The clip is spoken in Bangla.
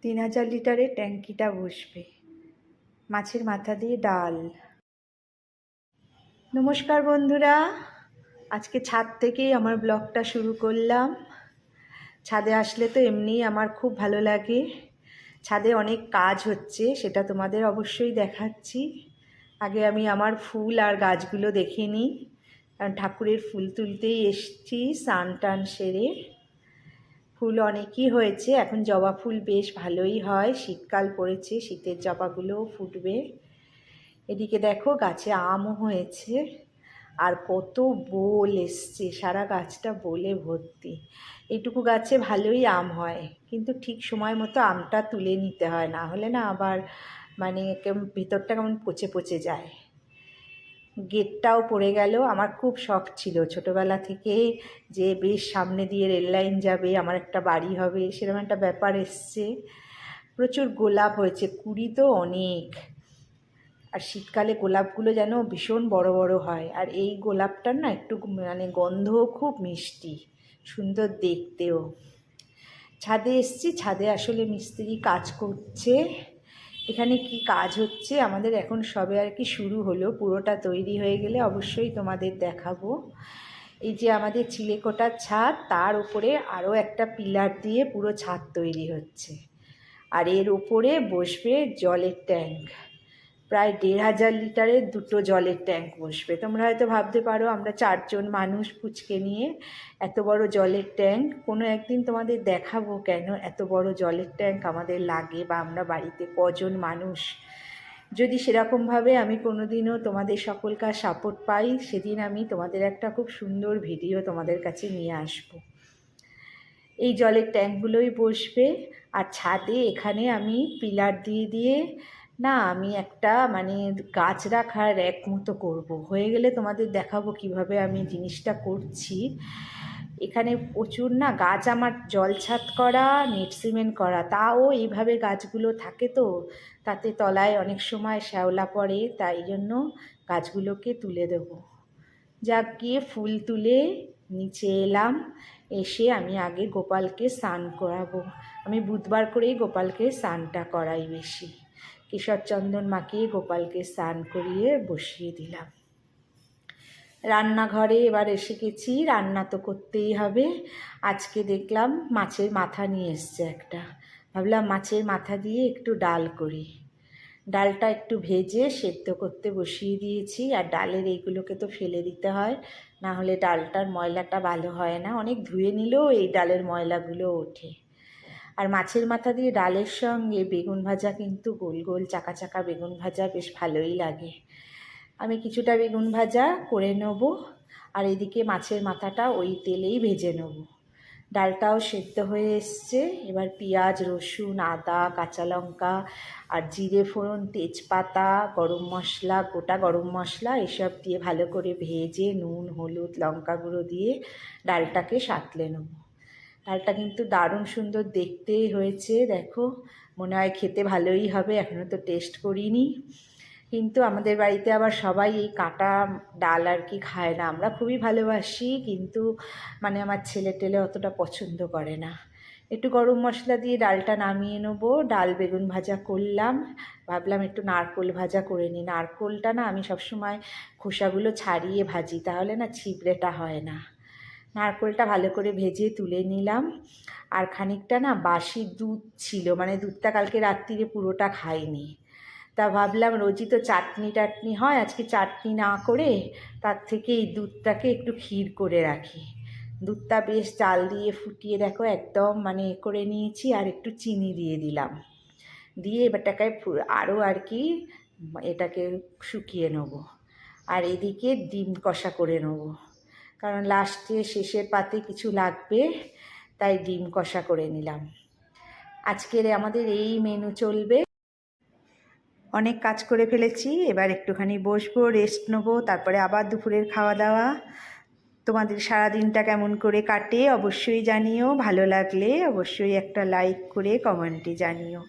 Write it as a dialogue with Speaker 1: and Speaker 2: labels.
Speaker 1: 3000 লিটারের ট্যাঙ্কিটা বসবে। মাছের মাথা দিয়ে ডাল। নমস্কার বন্ধুরা, আজকে ছাদ থেকেই আমার ব্লগটা শুরু করলাম। ছাদে আসলে তো এমনিই আমার খুব ভালো লাগে। ছাদে অনেক কাজ হচ্ছে, সেটা তোমাদের অবশ্যই দেখাচ্ছি। আগে আমি আমার ফুল আর গাছগুলো দেখে নিই, কারণ ঠাকুরের ফুল তুলতেই এসছি স্নান টান সেরে। ফুল অনেকই হয়েছে, এখন জবা ফুল বেশ ভালোই হয়, শীতকাল পড়েছে, শীতের জবাগুলোও ফুটবে। এদিকে দেখো গাছে আমও হয়েছে, আর কত বোল এসছে, সারা গাছটা বোলে ভর্তি। এইটুকু গাছে ভালোই আম হয়, কিন্তু ঠিক সময় মতো আমটা তুলে নিতে হয়, না হলে না আবার মানে ভেতরটা কেমন পচে পচে যায়। গেটটাও পড়ে গেল। আমার খুব শখ ছিল ছোটোবেলা থেকে যে বেশ সামনে দিয়ে রেল লাইন যাবে, আমার একটা বাড়ি হবে, সেরকম একটা ব্যাপার এসছে। প্রচুর গোলাপ হয়েছে, কুড়ি তো অনেক। আর শীতকালে গোলাপগুলো যেন ভীষণ বড় বড় হয়, আর এই গোলাপটার না একটু মানে গন্ধও খুব মিষ্টি, সুন্দর দেখতেও। ছাদে এসছি, ছাদে আসলে মিস্ত্রি কাজ করছে। এখানে কি কাজ হচ্ছে আমাদের এখন সবে আর কি শুরু হলো, পুরোটা তৈরি হয়ে গেলে অবশ্যই তোমাদের দেখাবো। এই যে আমাদের চিলেকোঠার ছাদ, তার উপরে আরও একটা পিলার দিয়ে পুরো ছাদ তৈরি হচ্ছে, আর এর উপরে বসবে জলের ট্যাঙ্ক। প্রায় 1500 লিটারের দুটো জলের ট্যাঙ্ক বসবে। তোমরা হয়তো ভাবতে পারো আমরা 4 জন মানুষ পুচকে নিয়ে এত বড় জলের ট্যাঙ্ক, কোনো একদিন তোমাদের দেখাবো কেন এত বড় জলের ট্যাঙ্ক আমাদের লাগে, বা আমরা বাড়িতে কজন মানুষ। যদি সেরকমভাবে আমি কোনোদিনও তোমাদের সকলকার সাপোর্ট পাই, সেদিন আমি তোমাদের একটা খুব সুন্দর ভিডিও তোমাদের কাছে নিয়ে আসব। এই জলের ট্যাঙ্কগুলোই বসবে। আর ছাদে এখানে আমি পিলার দিয়ে দিয়ে না আমি একটা মানে গাছ রাখার র্যাক মতো করবো, হয়ে গেলে তোমাদের দেখাবো কিভাবে আমি জিনিসটা করছি। এখানে প্রচুর না গাছ আমার জল ছাদ করা, নেট সিমেন্ট করা, তাও এইভাবে গাছগুলো থাকে তো, তাতে তলায় অনেক সময় শ্যাওলা পড়ে, তাই জন্য গাছগুলোকে তুলে দেবো। যাক গিয়ে ফুল তুলে নিচে এলাম, এসে আমি আগে গোপালকে স্নান করাবো। আমি বুধবার করেই গোপালকে স্নানটা করাই বেশি। কেশর চন্দন মাখিয়ে গোপালকে স্নান করিয়ে বসিয়ে দিলাম। রান্নাঘরে এবার এসে গেছি, রান্না তো করতেই হবে। আজকে দেখলাম মাছের মাথা নিয়ে এসছে একটা, ভাবলাম মাছের মাথা দিয়ে একটু ডাল করি। ডালটা একটু ভেজে সেদ্ধ করতে বসিয়ে দিয়েছি, আর ডালের এইগুলোকে তো ফেলে দিতে হয়, না হলে ডালটার ময়লাটা ভালো হয় না, অনেক ধুয়ে নিলেও এই ডালের ময়লাগুলো ওঠে। আর মাছের মাথা দিয়ে ডালের সঙ্গে বেগুন ভাজা, কিন্তু গোল গোল চাকা চাকা বেগুন ভাজা বেশ ভালোই লাগে। আমি কিছুটা বেগুন ভাজা করে নেব, আর এদিকে মাছের মাথাটা ওই তেলেই ভেজে নেব। ডালটাও সেদ্ধ হয়ে এসছে, এবার পেঁয়াজ, রসুন, আদা, কাঁচা লঙ্কা আর জিরে ফোড়ন, তেজপাতা, গরম মশলা, গোটা গরম মশলা এসব দিয়ে ভালো করে ভেজে নুন, হলুদ, লঙ্কা গুঁড়ো দিয়ে ডালটাকে সাঁতলে নেব। ডালটা কিন্তু দারুণ সুন্দর দেখতেই হয়েছে, দেখো মনে হয় খেতে ভালোই হবে, এখনও তো টেস্ট করিনি। কিন্তু আমাদের বাড়িতে আবার সবাই এই কাঁটা ডাল আর কি খায় না, আমরা খুবই ভালোবাসি, কিন্তু মানে আমার ছেলে টেলে অতটা পছন্দ করে না। একটু গরম মশলা দিয়ে ডালটা নামিয়ে নেবো। ডাল বেগুন ভাজা করলাম, ভাবলাম একটু নারকোল ভাজা করে নিই। নারকোলটা না আমি সবসময় খোসাগুলো ছাড়িয়ে ভাজি, তাহলে না ছিবড়েটা হয় না। নারকোলটা ভালো করে ভেজে তুলে নিলাম। আর খানিকটা না বাসি দুধ ছিল, মানে দুধটা কালকে রাত্রিরে পুরোটা খাইনি, তা ভাবলাম রোজই তো চাটনি টাটনি হয়, আজকে চাটনি না করে তার থেকে এই দুধটাকে একটু ক্ষীর করে রাখি। দুধটা বেশ জাল দিয়ে ফুটিয়ে দেখো একদম মানে করে নিয়েছি, আর একটু চিনি দিয়ে দিলাম, দিয়ে এবারটাকে আরও আর কি এটাকে শুকিয়ে নেব। আর এদিকে ডিম কষা করে নেব, কারণ লাস্টে শেষের পাতে কিছু লাগবে, তাই ডিম কষা করে নিলাম। আজকের আমাদের এই মেনু চলবে। অনেক কাজ করে ফেলেছি, এবার একটুখানি বসবো, রেস্ট নেবো, তারপরে আবার দুপুরের খাওয়া দাওয়া। তোমাদের সারাদিনটা কেমন করে কাটে অবশ্যই জানিও, ভালো লাগলে অবশ্যই একটা লাইক করে কমেন্টে জানিও।